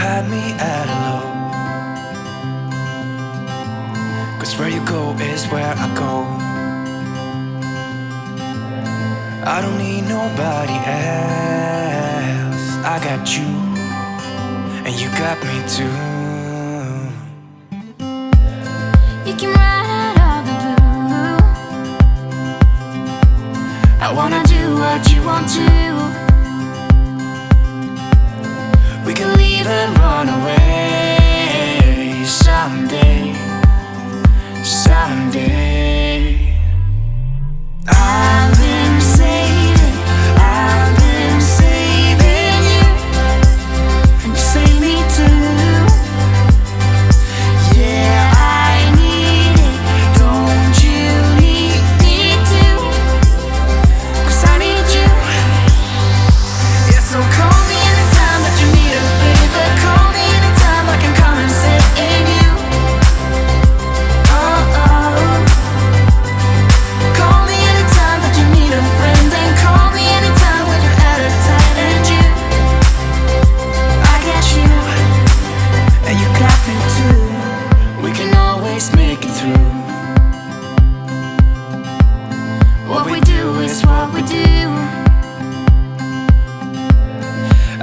had me at hello. 'Cause where you go is where I go. I don't need nobody else. I got you, and you got me too. You can ride out of the blue. I wanna do what you want to. We can leave and run away someday, someday. I've been saving you, and you save me too. Yeah, I need it, don't you need me too? 'Cause I need you. Yeah, so call me anytime that you need a favor. Call me anytime I can come and save you. Oh, oh. Call me anytime that you need a friend. And call me anytime when you're at a tight end. You, I got you, and you got me too. We can always make it through. What we do is what we do.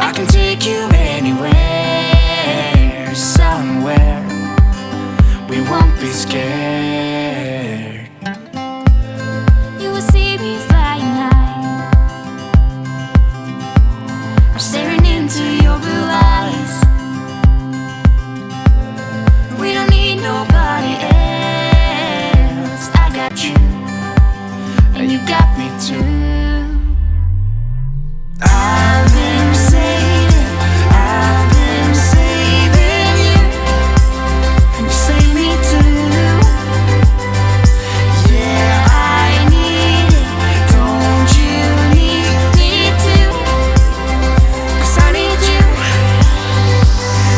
I can take you anywhere, somewhere. We won't be scared. You will see me flying high. I'm staring into your blue eyes. We don't need nobody else. I got you, and you got me too. I've been saving you, and you save me too. Yeah, I need it, don't you need me too? 'Cause I need you.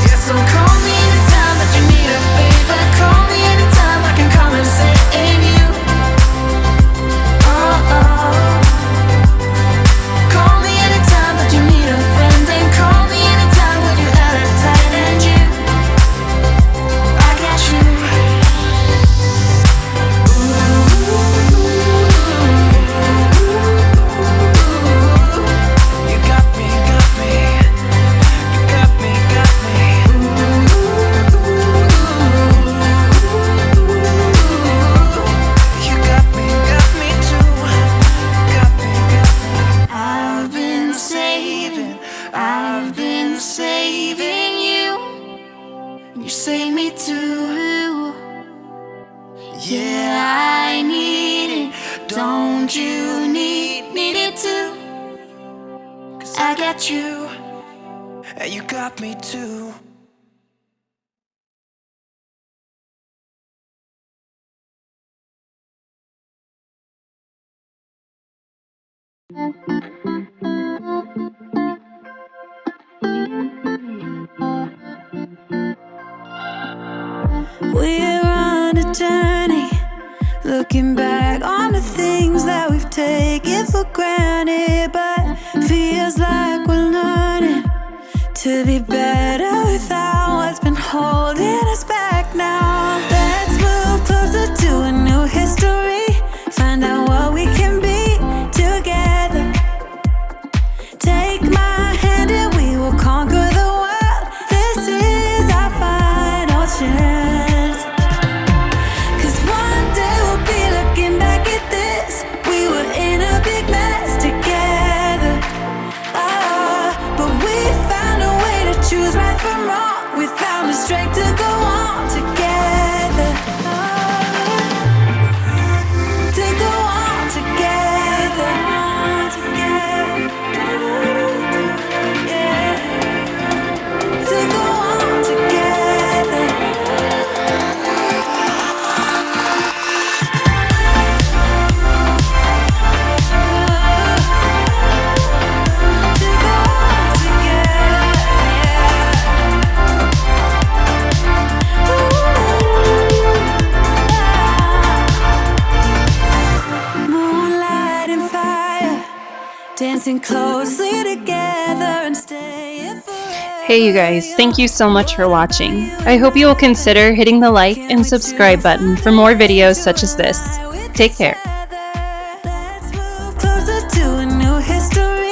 Yeah, so call me anytime that you need a favor. Call me anytime I can come and save you. Oh, oh. Call me anytime that you need a friend. And call me anytime when you're at a tight end. You, I got you. You got me, got me. You got me, got me. You got me too. Got me, got me. I've been saving you, and you save me too. Yeah, I need it, don't you need it too? 'Cause I got you. And you got me too. We're on a journey, looking back on the things that we've taken for granted, but feels like we're learning to be better without what's been holding us back now. Let's move closer to a new history, find out what we can be together. Take my hand and we will conquer the world. This is our final chance. 'Cause one day we'll be looking back at this. We were in a big mess together. But we found a way to choose right from wrong. We found the strength to go on together. To go on together. Yeah. To go on together. To go on together. Moonlight and fire, dancing closely together and staying forever. Hey you guys, thank you so much for watching. I hope you will consider hitting the like and subscribe button for more videos such as this. Take care. Let's move closer to a new history.